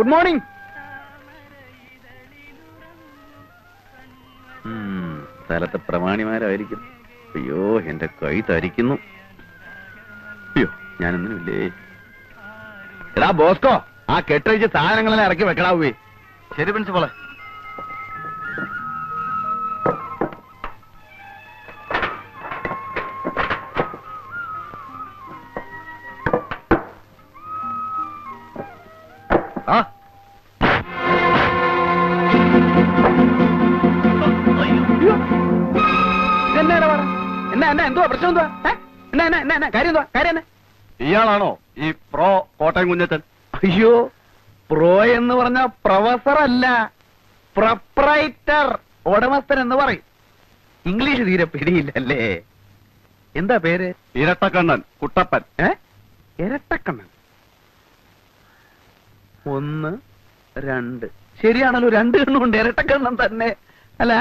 Good morning. സ്ഥലത്തെ പ്രമാണിമാരായിരിക്കും. അയ്യോ എന്റെ കൈ തരിക്കുന്നു. അയ്യോ ഞാനൊന്നുമില്ലേ. എടാ ബോസ്കോ, ആ കെട്ടഴിച്ച് സാധനങ്ങളെല്ലാം ഇറക്കി വെക്കണാവേ. ശരി പ്രിൻസിപ്പളെ. ആ എന്തുവാ പ്രശ്നം? എന്തുവാ കാര്യം? എന്തുവാ കാര്യം? ഇയാളാണോ ഈ പ്രോ കോട്ടയം കുഞ്ഞച്ചൻ? അയ്യോ, പ്രോ എന്ന് പറഞ്ഞ പ്രൊഫസർ അല്ല, പ്രൊപ്രൈറ്റർ, ഉടമസ്ഥൻ എന്ന് പറയും. ഇംഗ്ലീഷ് തീരെ പിടിയില്ലല്ലേ? എന്താ പേര്? ഇരട്ടക്കണ്ണൻ കുട്ടപ്പൻ. ഇരട്ടക്കണ്ണൻ. 1 2 ശരിയാണല്ലോ, 2 കണ്ണുണ്ട്. ഇരട്ടക്കണ്ണൻ തന്നെ. അല്ല,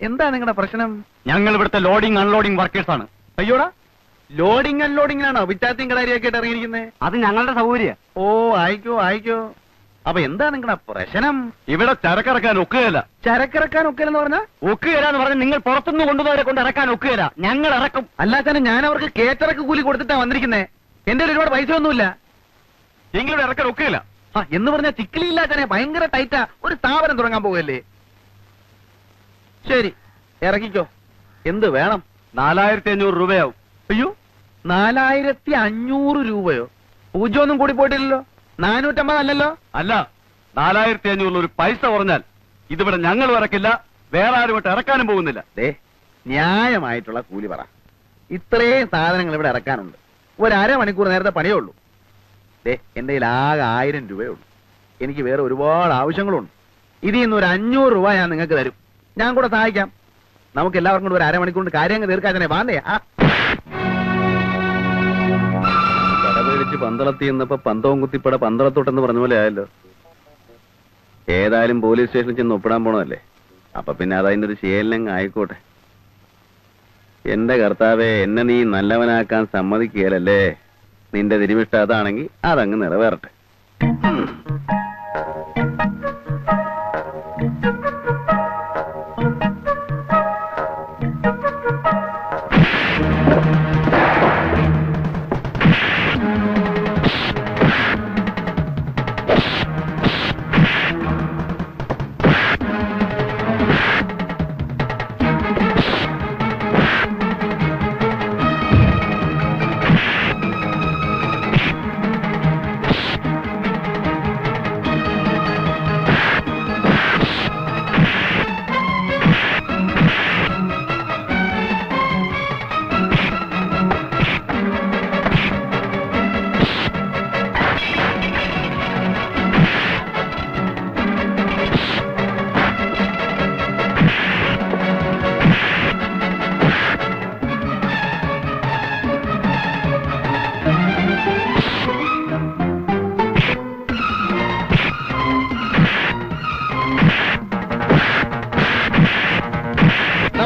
എന്താ നിങ്ങളുടെ പ്രശ്നം? ഞങ്ങൾ ഇവിടുത്തെ ലോഡിംഗ് അൺലോഡിംഗ് വർക്കേഴ്സ് ആണ്. അയ്യോടാ, ലോഡിംഗ് അൺലോഡിംഗിനാണോ വിറ്റാത്തിയും കടാരിയൊക്കെ ആയിട്ട് ഇറങ്ങിയിരിക്കുന്നത്? അത് ഞങ്ങളുടെ സൗകര്യം. ഓ ആയിക്കോ. അപ്പൊ എന്താ നിങ്ങളുടെ പ്രശ്നം? ഇവിടെ ചരക്കിറക്കാൻ ഒക്കുകയില്ല. ചരക്കിറക്കാൻ ഒക്കുകയെന്ന് പറഞ്ഞാ? ഒക്കുകയില്ല എന്ന് പറഞ്ഞാൽ നിങ്ങൾ പുറത്തുനിന്ന് കൊണ്ടുവന്നവരെ കൊണ്ട് ഇറക്കാൻ ഒക്കുകയില്ല. ഞങ്ങൾ ഇറക്കും. അല്ലാതെ ഞാൻ അവർക്ക് കേറ്ററക്ക് കൂലി കൊടുത്തിട്ടാ വന്നിരിക്കുന്നേ. എന്റെ ഒരുപാട് പൈസ ഒന്നുമില്ല. നിങ്ങളിവിടെ ഇറക്കാൻ ഒക്കുകയില്ല എന്ന് പറഞ്ഞാൽ ചിക്കിലില്ലാത്തനെ ഭയങ്കര ടൈറ്റാ. ഒരു സ്ഥാപനം തുടങ്ങാൻ പോകല്ലേ? ശരി, ഇറക്കിക്കോ. എന്ത് വേണം? 4500 രൂപയാവും. അയ്യോ, 4500 രൂപയോ? പൂജ്യമൊന്നും കൂടി പോയിട്ടില്ലല്ലോ. 450 അല്ലല്ലോ? അല്ല, 4500 ഒരു പൈസ കുറഞ്ഞാൽ ഇതിവിടെ ഞങ്ങൾ ഇറക്കില്ല, വേറെ ആരും ഇട്ട് ഇറക്കാനും പോകുന്നില്ല. ന്യായമായിട്ടുള്ള കൂലി പറ. ഇത്രയും സാധനങ്ങൾ ഇവിടെ ഇറക്കാനുണ്ട്. ഒരു അരമണിക്കൂർ നേരത്തെ പണിയേ ഉള്ളൂ. എന്റെ കയ്യിൽ ആകെ 1000 രൂപയേ ഉള്ളൂ. എനിക്ക് വേറെ ഒരുപാട് ആവശ്യങ്ങളുണ്ട്. ഇതിൽ നിന്ന് ഒരു 500 രൂപ ഞാൻ നിങ്ങൾക്ക് തരും. ഞാൻ കൂടെ സഹായിക്കാം. നമുക്ക് എല്ലാവർക്കും കൂടെ ഒരു അരമണിക്കൂർ കാര്യങ്ങൾ തീർക്കാതെ വാന്നേ. കടപേടിച്ച് പന്തളത്തി എന്നപ്പോ പന്തവും കുത്തിപ്പട പന്തളത്തോട്ടെന്ന് പറഞ്ഞ പോലെ ആയല്ലോ. ഏതായാലും പോലീസ് സ്റ്റേഷനിൽ ചെന്ന് ഒപ്പിടാൻ പോണതല്ലേ, അപ്പൊ പിന്നെ അതതിന്റെ ഒരു ശീലങ്ങ് ആയിക്കോട്ടെ. എന്റെ കർത്താവെ, എന്നെ നീ നല്ലവനാക്കാൻ സമ്മതിക്കുകയല്ലേ? നിന്റെ തിരുമിഷ്ട അതാണെങ്കിൽ അതങ്ങ് നിറവേറട്ടെ.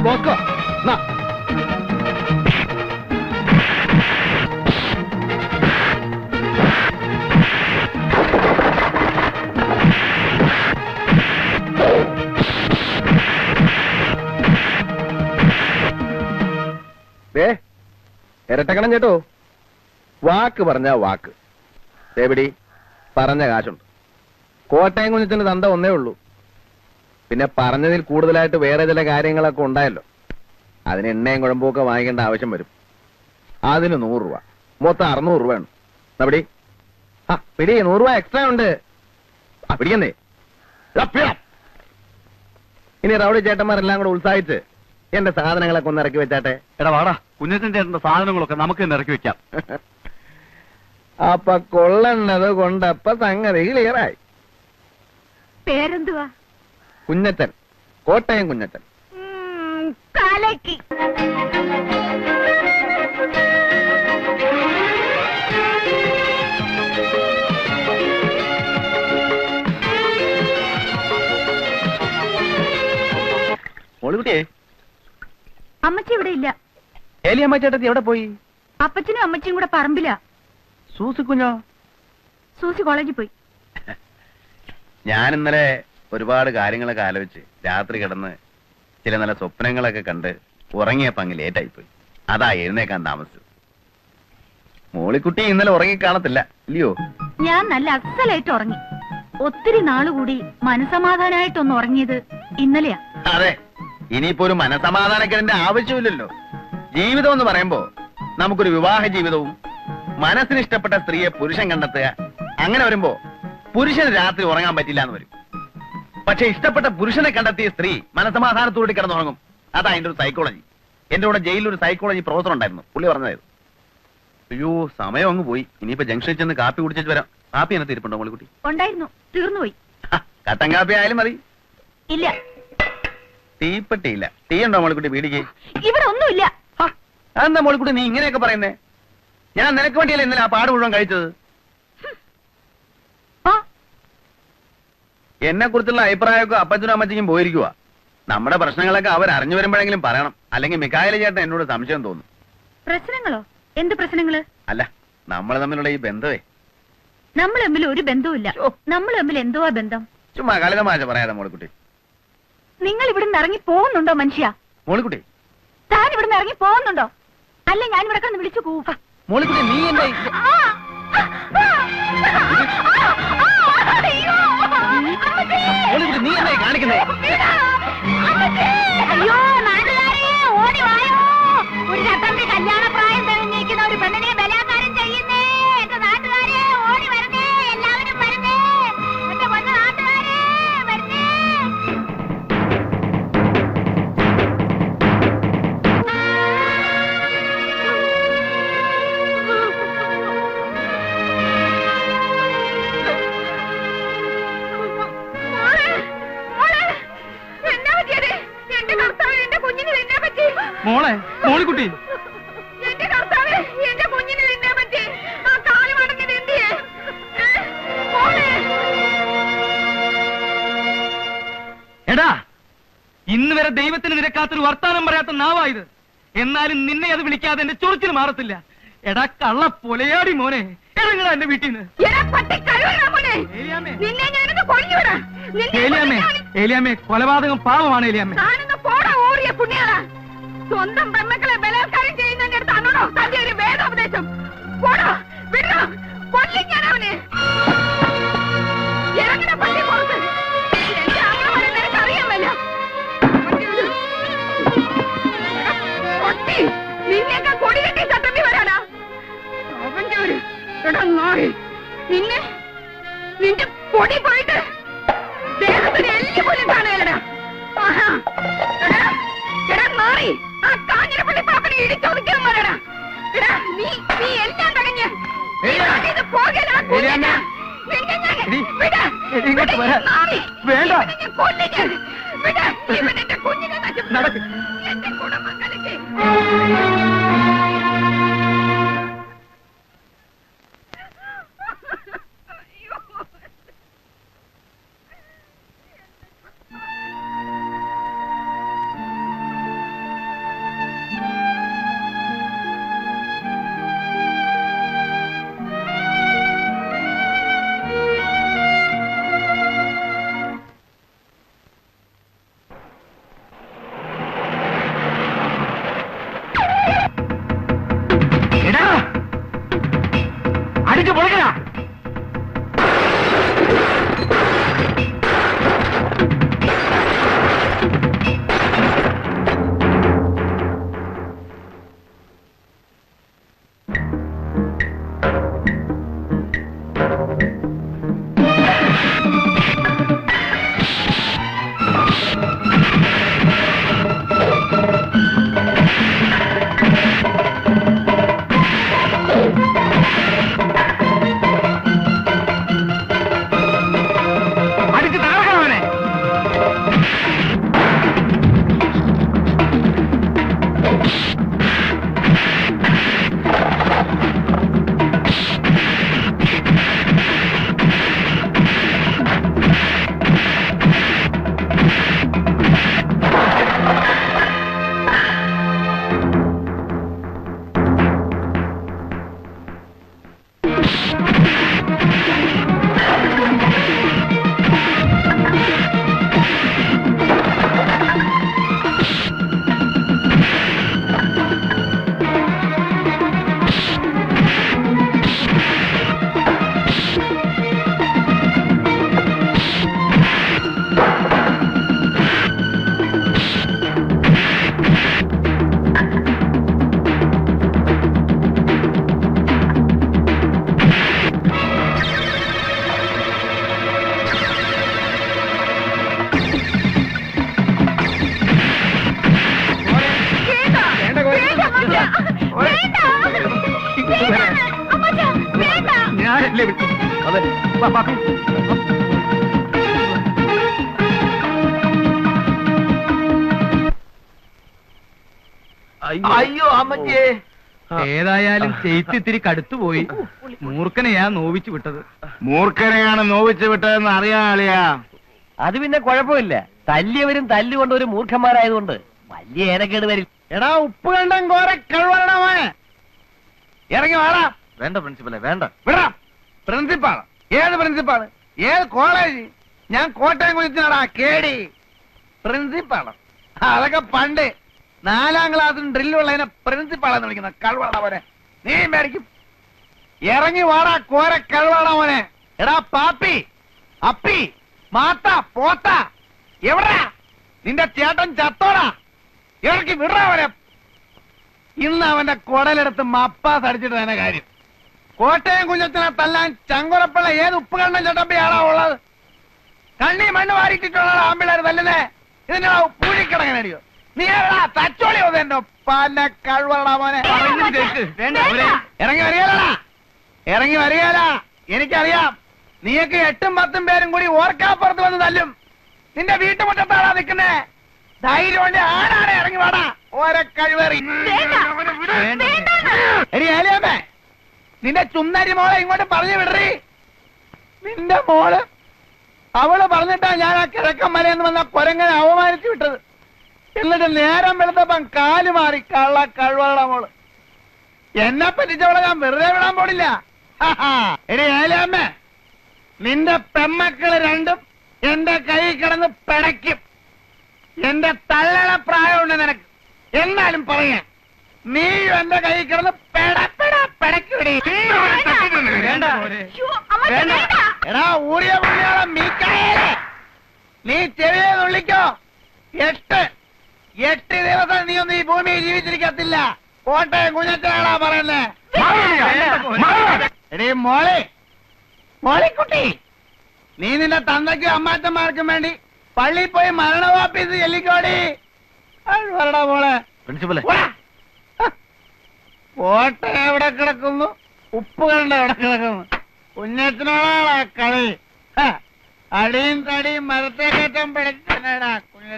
ബോസ്കോ, ഇരട്ടക്കണം ചേട്ടോ. വാക്ക് പറഞ്ഞ വാക്ക്. എവിടെ പറഞ്ഞ കാശുണ്ട്. കോട്ടയം കുഞ്ഞിന്റെ തന്ത ഒന്നേ ഉള്ളൂ. പിന്നെ പറഞ്ഞതിൽ കൂടുതലായിട്ട് വേറെ ചില കാര്യങ്ങളൊക്കെ ഉണ്ടായല്ലോ. അതിന് എണ്ണയും കുഴമ്പൊക്കെ വാങ്ങിക്കേണ്ട ആവശ്യം വരും. അതിന് 100 രൂപ, മൊത്തം 600 രൂപയാണ്. പിടി, പിടി, 100 രൂപ എക്സ്ട്രാ ഉണ്ട്. പിടിക്കുന്നേ. ഇനി റൗഡി ചേട്ടന്മാരെല്ലാം കൂടെ ഉത്സാഹിച്ച് എന്റെ സാധനങ്ങളൊക്കെ ഒന്ന് ഇറക്കി വെച്ചാട്ടെ. എടാ വാടാ, കുഞ്ഞച്ചൻ ചേട്ടന്റെ സാധനങ്ങളൊക്കെ നമുക്ക് തന്നെ ഇറക്കി വെക്കാം. അപ്പൊ കൊള്ളണത് കൊണ്ടപ്പ സംഗതി ക്ലിയറായി. പേരെന്തുവാ? കുഞ്ഞച്ചൻ, കോട്ടയം കുഞ്ഞച്ചൻ. കാലക്കി. മോളുകുട്ടിയെ, അമ്മച്ചി ഇവിടെ ഇല്ല. ഏലിയമ്മ ചേട്ടത്തി എവിടെ പോയി? അപ്പച്ചനും അമ്മച്ചിയും കൂടെ പറമ്പില്ല. സൂസി കുഞ്ഞോ? സൂസി കോളേജിൽ പോയി. ഞാൻ ഇന്നലെ ഒരുപാട് കാര്യങ്ങളൊക്കെ ആലോചിച്ച് രാത്രി കിടന്ന് ചില നല്ല സ്വപ്നങ്ങളൊക്കെ കണ്ട് ഉറങ്ങിയപ്പോ അങ്ങ് ലേറ്റായിപ്പോയി. അതാ എഴുന്നേക്കാൻ താമസിച്ചത്. മോളിക്കുട്ടി ഇന്നലെ ഉറങ്ങി കാണത്തില്ല ഇല്ലയോ? ഞാൻ നല്ല അസലായിട്ട് ഉറങ്ങി. ഒത്തിരി നാളുകൂടി മനസമാധാനായിട്ടൊന്ന് ഉറങ്ങിയത് ഇന്നലെയാ. അതെ, ഇനിയിപ്പോ ഒരു മനസമാധാനക്കേടിന്റെ ആവശ്യമില്ലല്ലോ. ജീവിതം എന്ന് പറയുമ്പോ നമുക്കൊരു വിവാഹ ജീവിതവും മനസ്സിന് ഇഷ്ടപ്പെട്ട സ്ത്രീയെ പുരുഷൻ കണ്ടെത്തുക, അങ്ങനെ വരുമ്പോ പുരുഷന് രാത്രി ഉറങ്ങാൻ പറ്റില്ല എന്ന് വരും. പക്ഷെ ഇഷ്ടപ്പെട്ട പുരുഷനെ കണ്ടെത്തിയ സ്ത്രീ മനസമാധാനത്തോടെ കിടന്നുറങ്ങും. അതാ അതിന്റെ ഒരു സൈക്കോളജി. എന്റെ കൂടെ ജയിലിൽ ഒരു സൈക്കോളജി പ്രൊഫസർ ഉണ്ടായിരുന്നു, പുള്ളി പറഞ്ഞതായിരുന്നു. അയ്യോ, സമയം അങ്ങ് പോയി. ഇനിയിപ്പോ ജംഗ്ഷനിൽ ചെന്ന് കാപ്പി കുടിച്ചിട്ട് വരാം. കാപ്പി എന്നെ തീരുപ്പുണ്ടോ മോളിക്കുട്ടി? ഉണ്ടായിരുന്നു, തീർന്നുപോയി. കട്ടൻ കാപ്പി ആയാലും മതി. ഇല്ല. തീപ്പെട്ടിയില്ല. തീ ഉണ്ടോ മോളിക്കുട്ടി വീടിക്ക്? ഇവിടെ ഒന്നുമില്ല. അതെന്താ മോളിക്കുട്ടി നീ ഇങ്ങനെയൊക്കെ പറയുന്നേ? ഞാൻ നിനക്ക് വേണ്ടിയല്ലേ ഇന്നലെ ആ പാട് മുഴുവൻ കഴിച്ചത്. എന്നെ കുറിച്ചുള്ള അഭിപ്രായമൊക്കെ അപ്പച്ചനും അമ്മച്ചിക്കും പോയിരിക്കുക. നമ്മുടെ പ്രശ്നങ്ങളൊക്കെ അവർ അറിഞ്ഞു വരുമ്പോഴെങ്കിലും പറയണം, അല്ലെങ്കിൽ മിക്കായല ചേട്ടൻ എന്നോട് സംശയം തോന്നും. പ്രശ്നങ്ങളോ? എന്ത് പ്രശ്നങ്ങള്? അല്ല, നമ്മൾ തമ്മിലുള്ള ഈ ബന്ധമേ. നമ്മൾ തമ്മിൽ ഒരു ബന്ധവുമില്ല. നമ്മൾ തമ്മിൽ എന്തുവാ ബന്ധം? ചുമ്മാ കളിതമാശ പറയാതെ മോളിക്കുട്ടി. നിങ്ങൾ ഇവിടുന്ന് ഇറങ്ങി പോകുന്നുണ്ടോ മനുഷ്യ? മോളിക്കുട്ടി, താൻ ഇവിടുന്ന് ഇറങ്ങി പോകുന്നുണ്ടോ? അല്ല ഞാൻ ഇവിടെ കിടന്ന് വിളിച്ചു കൂവ. മോളിക്കുട്ടി നീ എന്നെ മോളിക്കുട്ടി നീ എന്നെ കാണിക്കുന്നേ? അയ്യോ നാട്ടുകാരെ ഓടി വായോ. ഒരു രത്തന്റെ കല്യാണ പ്രായം തെളിഞ്ഞിരിക്കുന്ന ഒരു പെണ്ണിനെ ബലാത്കാരം ചെയ്യുന്നേ. എന്റെ നാട്ടുകാരെ ഓടി വരുന്നേ, എല്ലാവരും വരുന്നേ. എന്റെ പൊന്നു നാട്ടുകാരെ വരുന്നേ. മോളെ, മോളിക്കുട്ടി, എന്റെ കർത്താവേ, എന്റെ കുഞ്ഞിന് നിന്നെ പറ്റി ആ കാല് മടങ്ങിയത് എന്തിയെ? എടാ, ഇന്ന് വരെ ദൈവത്തിന് നിരക്കാത്തൊരു വർത്താനം പറയാത്ത നാവായത്. എന്നാലും നിന്നെ അത് വിളിക്കാതെ എന്റെ ചൊറിച്ചിൽ മാറത്തില്ല. എടാ കള്ള പൊലയാടി മോനെ, ഇറങ്ങടാ എന്റെ വീട്ടിൽ നിന്ന്. ഏലിയാമ്മേ, കൊലപാതകം പാവമാണ് ഏലിയാമ്മേ. സ്വന്തം പെമ്മക്കളെ ബലാത്കാരം ചെയ്യുന്നതിന്റെ അടുത്താണോ തന്റെ ഒരു വേദോപദേശം? പോടോ, വിടോ, കൊല്ലും ഞാൻ അവനെ. ഇറങ്ങണ പള്ളി പുറത്ത്. എന്റെ അമ്മ നിനക്ക് അറിയാമല്ല. നിന്നെയൊക്കെ കൊടി കെട്ടി ചട്ടമ്പി വരാനാ അവന്റെ ഒരു നായി. നിന്റെ പൊടി പോയിട്ട് ദേഹത്തിന് എല്ലി പോലും കാണുകയല്ലടാ. മാറി ആ കാഞ്ഞിരപ്പള്ളി പാപ്പനെ ഇടിച്ചൊതുക്കാൻ പറയടാ. നീ എല്ലാം തടഞ്ഞ് എന്റെ കുടുംബം കളിക്ക്. അയ്യോ അമ്മച്ചേ. ഏതായാലും ചെയ്ത്തി ഇത്തിരി കടുത്തുപോയി. മൂർഖനെയാ നോവിച്ചു വിട്ടത്. മൂർഖനെയാണ് നോവിച്ചു വിട്ടതെന്ന് അറിയാളിയാ. അത് പിന്നെ കുഴപ്പമില്ല. തല്ലിയവരും തല്ലുകൊണ്ട് ഒരു മൂർഖന്മാരായതുകൊണ്ട് വലിയ ഏനക്കേട് വരില്ല. എടാ ഉപ്പ് കണ്ടം കോരെ കഴിവണമോനെ, ഇറങ്ങി വാടാ. വേണ്ട പ്രിൻസിപ്പലെ, വേണ്ട. വിടാ. പ്രിൻസിപ്പാള്? ഏത് പ്രിൻസിപ്പാള്? ഏത് കോളേജ്? ഞാൻ കോട്ടയം കുഞ്ഞിനാടാ കേടി. പ്രിൻസിപ്പാള് അതൊക്കെ പണ്ട് 4ാം ക്ലാസ്സിന് ഡ്രില്ലുള്ളതിനെ പ്രിൻസിപ്പാളെന്ന് വിളിക്കുന്ന കഴിവണ മോനെ. നീ മേടിക്കും. ഇറങ്ങി വാടാ കോരെ കഴിവണ മോനെ. എടാ പാപ്പി, അപ്പി, മാത്ത, പോത്ത, എവിടാ നിന്റെ ചേട്ടൻ? ചത്തോടാ. ഇറക്കി വിടാ അവനെ. ഇന്ന് അവന്റെ കുടലെടുത്ത് മപ്പാസ് അടിച്ചിട്ട് തന്നെ കാര്യം. കോട്ടയം കുഞ്ഞത്തിനെ തല്ലാൻ ചങ്കുറപ്പുള്ള ഏത് ഉപ്പ് കണ്ണൻ ചട്ടമ്പിയാണോ ഉള്ളത്? കണ്ണി മണ്ണ് വാരിട്ടിട്ടുള്ള ആമ്പിള്ളേർ തല്ലുന്നേ. ഇതിന്റെ പൂഴിക്കിടങ്ങനടിയോ? നീ എവിടാ തച്ചോളി എന്റെ പല കഴിവടാ മോനെ. ഇറങ്ങി വരികയല്ലടാ, ഇറങ്ങി വരികയല്ല. എനിക്കറിയാം നീയൊക്കെ 8ഉം 10ഉം പേരും കൂടി ഓർക്കാപ്പുറത്ത് വന്ന് തല്ലും. നിന്റെ വീട്ടുമുറ്റത്താണാ നിൽക്കുന്നേ. ധൈര്യം കൊണ്ട് ആടാണ്. ഇറങ്ങി വാടാ ഓരോ കഴിവേറി. ഏലിയമ്മേ, നിന്റെ ചുന്നരി മോളെ ഇങ്ങോട്ട് പറഞ്ഞു വിടറി. നിന്റെ മോള് അവള് പറഞ്ഞിട്ടാ ഞാൻ ആ കിഴക്കൻ മലയെന്ന് വന്ന കൊരങ്ങനെ അവമാനിച്ചു വിട്ടത്. എന്നിട്ട് നേരം വെളുത്തപ്പം കാല് മാറി. കള്ള കഴിവള മോള്. എന്നെ പറ്റിച്ചവളെ ഞാൻ വെറുതെ വിടാൻ പോടില്ല. എടി ഏലിയമ്മേ, നിന്റെ പെമ്മക്കള് രണ്ടും എന്റെ കൈ കിടന്ന് പിടയ്ക്കും. എന്റെ തള്ളള പ്രായമുണ്ട് നിനക്ക്. എന്നാലും പറയാ, നീയും എന്റെ കൈ കിടന്ന് പിടയ്ക്കൂടി. എടാ ഊറിയ പുള്ളിയോളം മീക്കായേ, നീ ചെവിയെ നുള്ളിക്കോ. 8 ദിവസം നീ ഒന്നും ഈ ഭൂമിയിൽ ജീവിച്ചിരിക്കത്തില്ല. കോട്ടയം കുഞ്ഞച്ചാണാ പറയുന്നേ. എടീ മോളെ, മോളിക്കുട്ടി, നീ നിന്റെ തന്തയ്ക്കും അമ്മാച്ചന്മാർക്കും വേണ്ടി പള്ളിയിൽ പോയി മരണവാപ്പീസ് ചെല്ലിക്കോടി. വരടാ മോളെ. പ്രിൻസിപ്പലെ, കോട്ട എവിടെ കിടക്കുന്നു? ഉപ്പ് കണ്ട എവിടെ കിടക്കുന്നു? കുഞ്ഞച്ചനോടാ കളി. അടിയും തടിയും മരത്തെ കയറ്റം പിടിച്ചടാ കുഞ്ഞ.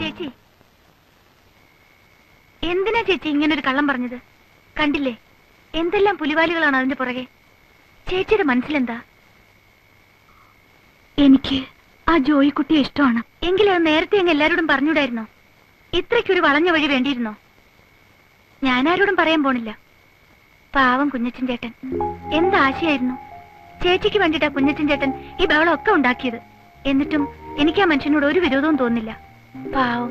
ചേച്ചി, എന്തിനാ ചേച്ചി ഇങ്ങനൊരു കള്ളം പറഞ്ഞത്? കണ്ടില്ലേ എന്തെല്ലാം പുലിവാലികളാണ് അതിന്റെ പുറകെ. ചേച്ചിയുടെ മനസ്സിലെന്താ? എനിക്ക് ആ ജോയിക്കുട്ടിയെ ഇഷ്ടമാണ്. എങ്കിലും അത് നേരത്തെ അങ്ങ് എല്ലാരോടും പറഞ്ഞൂടായിരുന്നോ? ഇത്രയ്ക്കൊരു വളഞ്ഞ വഴി വേണ്ടിയിരുന്നോ? ഞാനാരോടും പറയാൻ പോണില്ല. പാവം കുഞ്ഞച്ചൻ ചേട്ടൻ എന്താശയായിരുന്നു. ചേച്ചിക്ക് വേണ്ടിട്ടാ കുഞ്ഞച്ചൻ ചേട്ടൻ ഈ ബഹളം ഒക്കെ ഉണ്ടാക്കിയത്. എന്നിട്ടും എനിക്ക് ആ മനുഷ്യനോട് ഒരു വിരോധവും തോന്നില്ല. പാവം.